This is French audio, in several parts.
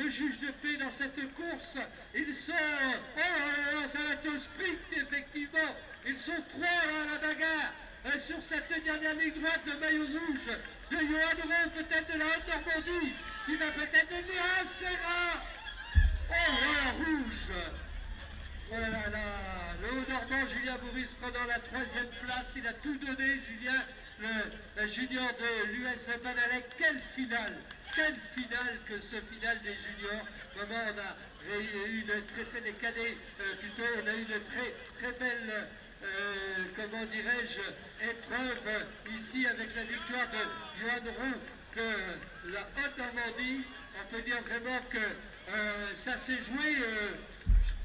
le juge de paix dans cette course. Ils sont, oh là là, ça va être au sprint effectivement. Ils sont trois là, à la bagarre sur cette dernière ligne droite de maillot rouge de Johan Roux, peut-être de la Haute-Normandie, qui va peut-être devenir un Serra. Oh là, rouge. Oh là là, le Haut-Normand Julien Bourris prenant la 3e place, il a tout donné, Julien, le junior de l'US Banalec. Quelle finale que ce finale des juniors. Vraiment, on a eu une très des cadets, plutôt, on a eu une très belle, comment dirais-je, épreuve ici avec la victoire de Johan Roux, que la Haute-Normandie, on peut dire vraiment que ça s'est joué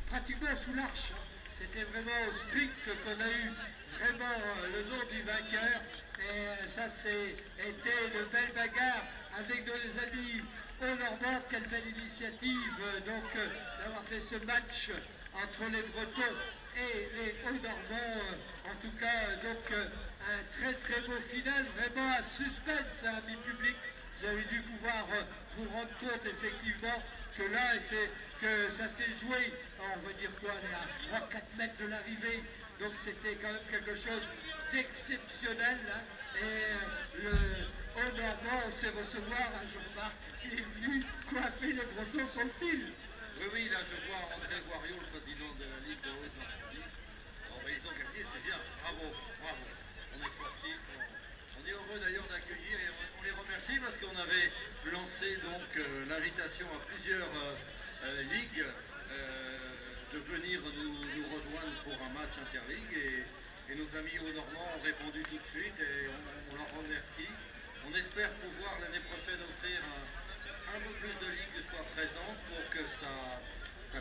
pratiquement sous l'arche. C'était vraiment au sprint qu'on a eu vraiment le nom du vainqueur. Et ça, été une belle bagarre avec nos amis Haut-Normand. Quelle belle initiative donc d'avoir fait ce match entre les Bretons et les Hauts-Normands. En tout cas, donc un très beau final, vraiment un suspense, amis public. Vous avez dû pouvoir vous rendre compte effectivement que là, que ça s'est joué, on va dire quoi, à 3-4 mètres de l'arrivée. Donc c'était quand même quelque chose d'exceptionnel. Hein. Et le Haut-Normand, on sait recevoir un Jean-Marc qui est venu coiffer les Bretons sur le fil. Oui, là je vois André Guariot, le président de la Ligue de Haute-Normandie. Ils ont gagné, c'est bien. Bravo. On est sportifs. On est heureux d'ailleurs d'accueillir et on les remercie parce qu'on avait lancé donc l'invitation à plusieurs ligues de venir nous rejoindre pour un match interligue et nos amis Hauts-Normands ont répondu tout de suite et on leur remercie. On espère pouvoir l'année prochaine offrir un peu plus de ligues soient présentes pour que ça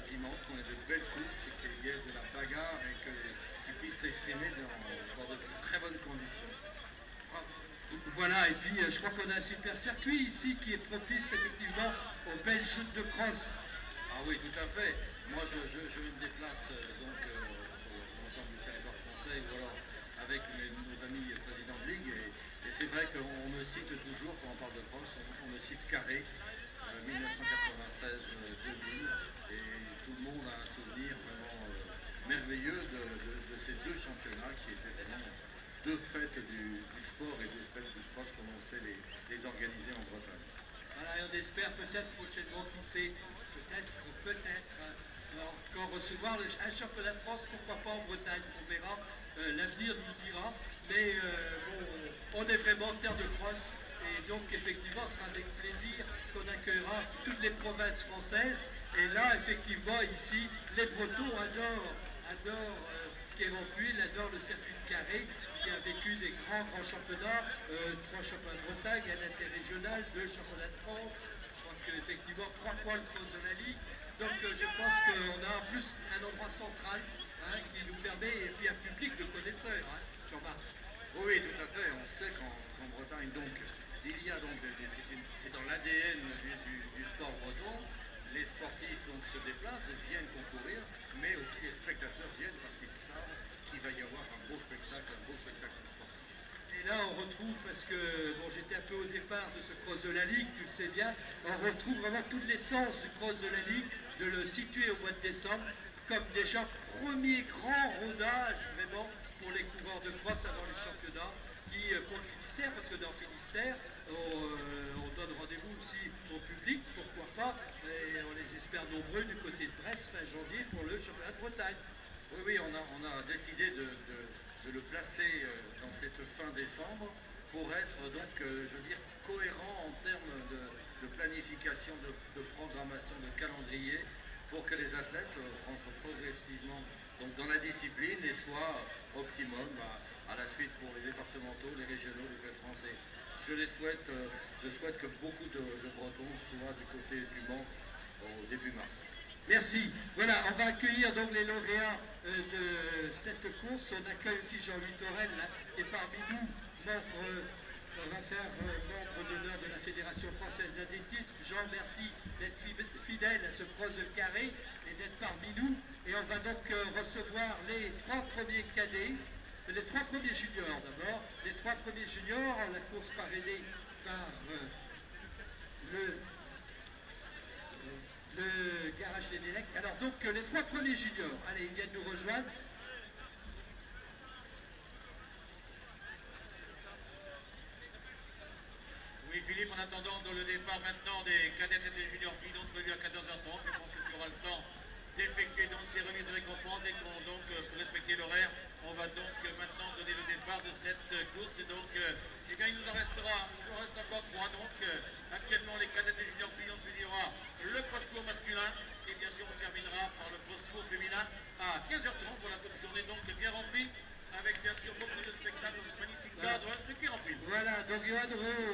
pimente, qu'on ait de belles courses et qu'il y ait de la bagarre et qu'ils puissent s'exprimer dans de très bonnes conditions. Voilà, et puis je crois qu'on a un super circuit ici qui est propice effectivement aux belles chutes de cross. Ah oui, tout à fait. Moi, je me déplace donc sur l'ensemble du territoire français ou alors avec nos amis présidents de ligue et c'est vrai qu'on me cite toujours, quand on parle de cross, on me cite Carré, 1996-2000 et tout le monde a un souvenir vraiment merveilleux de ces deux championnats qui étaient vraiment deux fêtes du sport et deux fêtes du sport comme on sait les organiser en Bretagne. Voilà, et on espère peut-être prochainement, qui sait, peut-être encore recevoir un championnat de France, pourquoi pas en Bretagne, on verra, l'avenir nous dira, mais bon, on est vraiment terre de cross, et donc effectivement ce sera avec plaisir qu'on accueillera toutes les provinces françaises, et là effectivement ici, les Bretons adorent Kérampuil, adore le circuit de Carré, qui a vécu des grands championnats, 3 championnats de Bretagne, un interrégional, 2 championnats de France, je crois qu'effectivement 3 fois le cross de la Ligue, donc je pense qu'on a en plus un endroit central qui nous permet, et puis un public de connaisseurs, Jean-Marc. Oui, tout à fait, on sait qu'en Bretagne, donc, il y a donc, c'est dans l'ADN du sport breton, les sportifs donc, se déplacent, viennent concourir, mais aussi les spectateurs viennent parce qu'ils savent qu'il va y avoir un beau spectacle sportif. Et là, on retrouve, parce que bon, j'étais un peu au départ de ce cross de la Ligue, tu le sais bien, on retrouve vraiment toute l'essence du cross de la Ligue, de le situer au mois de décembre, comme déjà premier grand rodage, vraiment, pour les coureurs de cross avant les championnats, qui, pour le Finistère, parce que dans le Finistère, on donne rendez-vous aussi au public, pourquoi pas, et on les espère nombreux du côté de Brest, fin janvier, pour le championnat de Bretagne. Oui, on a décidé de le placer dans cette fin décembre pour être donc, je veux dire, cohérent en termes de planification, de programmation, de calendrier, pour que les athlètes rentrent progressivement donc, dans la discipline et soient optimum à la suite pour les départementaux, les régionaux, les clubs français. Je souhaite que beaucoup de Bretons soient du côté du Mans au début mars. Merci. Voilà, on va accueillir donc les lauréats de cette course. On accueille aussi Jean-Louis Torel, qui est parmi nous, membre d'honneur de la Fédération française d'athlétisme. Jean, merci d'être fidèle à ce cross de Carré et d'être parmi nous. Et on va donc recevoir les 3 premiers cadets, les 3 premiers juniors d'abord. Les 3 premiers juniors, la course parrainée par le Sénélec. Alors donc les 3 premiers juniors, allez, ils viennent nous rejoindre. Oui, Philippe, en attendant dans le départ maintenant des cadettes et des juniors qui ont prévu à 14h30, je pense que tu auras le temps d'effectuer donc ces remises de récompense et qu'on donc pour respecter l'horaire, on va donc maintenant donner le départ de cette course. Et donc, eh bien, il nous en reste encore 3. Donc, actuellement, les cadettes et juniors clients, il y aura le poids masculin et bien sûr, on terminera par le poids féminin à 15h30 pour la journée donc bien remplie. Avec bien sûr beaucoup de spectacles, ce magnifique cadre, ce qui est rempli. Voilà, donc Johan Roux,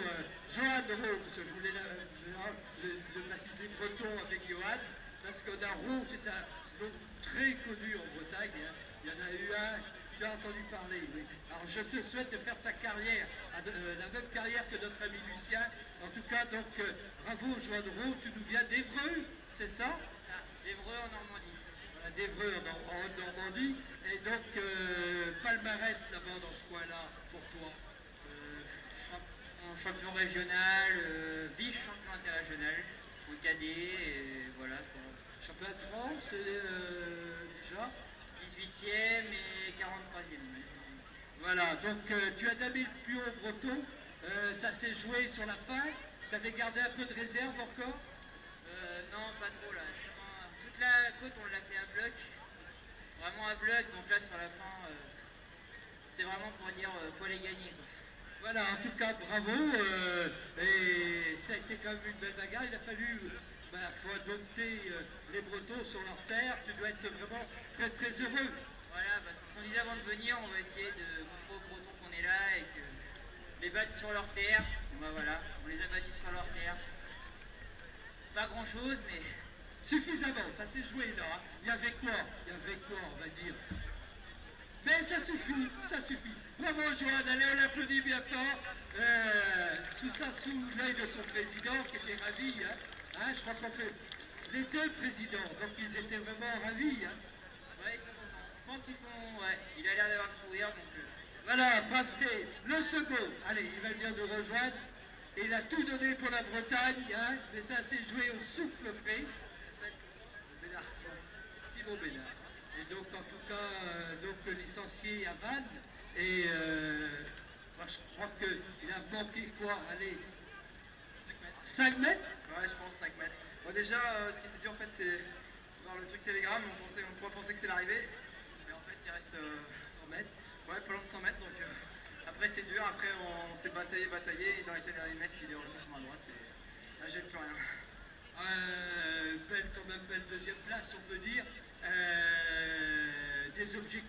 parce que je voulais le baptiser breton avec Johan, parce qu'on a Roux, c'est un nom très connu en Bretagne, hein. Il y en a eu un, tu as entendu parler, oui. Alors je te souhaite de faire sa carrière, la même carrière que notre ami Lucien. En tout cas, donc, bravo Johan Roux, tu nous viens d'Évreux, c'est ça? D'Évreux en Normandie. Voilà, d'Évreux en Normandie. Et donc, palmarès là-bas dans ce coin-là, pour toi. En champion régional, vice-champion interrégional, au cadet, et voilà. Championnat de France, déjà 18e et 43e. Voilà, donc tu as damé le pion breton, ça s'est joué sur la fin, tu avais gardé un peu de réserve encore? Non, pas trop là. Toute la côte, on l'a fait à bloc. Vraiment à bloc, donc là sur la fin, c'était vraiment pour dire faut les gagner, quoi. Voilà, en tout cas, bravo. Et ça a été quand même une belle bagarre. Il a fallu faut dompter les Bretons sur leur terre. Tu dois être vraiment très très heureux. Voilà, parce qu'on disait avant de venir, on va essayer de montrer aux Bretons qu'on est là et que les battre sur leur terre. Bon, bah, voilà, on les a battus sur leur terre. Pas grand chose, mais... Suffisamment, ça s'est joué là. Hein. Il y avait quoi, on va dire. Mais ça suffit, ça suffit. Bravo Johan, allez, on l'applaudit bien fort. Tout ça sous l'œil de son président qui était ravi. Hein, je crois qu'on fait les 2 présidents, donc ils étaient vraiment ravis. Hein. Ouais, ils sont contents. Je pense qu'ils sont... Ouais, il a l'air d'avoir le sourire, donc... Voilà, parfait. Le second, allez, il va venir nous rejoindre. Il a tout donné pour la Bretagne, hein, mais ça s'est joué au souffle près. Simon Bénard. Et donc, en tout cas, donc, licencié à Vannes. Et moi, je crois qu'il a manqué quoi? Allez, 5 mètres? Ouais, je pense 5 mètres. Bon, déjà, ce qui était dur en fait, c'est dans le truc télégramme, on pourrait penser que c'est l'arrivée, mais en fait, il reste 100 mètres. Ouais, pas loin de 100 mètres, donc après, c'est dur. Après, on s'est bataillé, dans les derniers mètres, il est revenu sur ma droite, et là, j'ai plus rien. Belle, quand même, belle deuxième place, on peut dire. Des objectifs.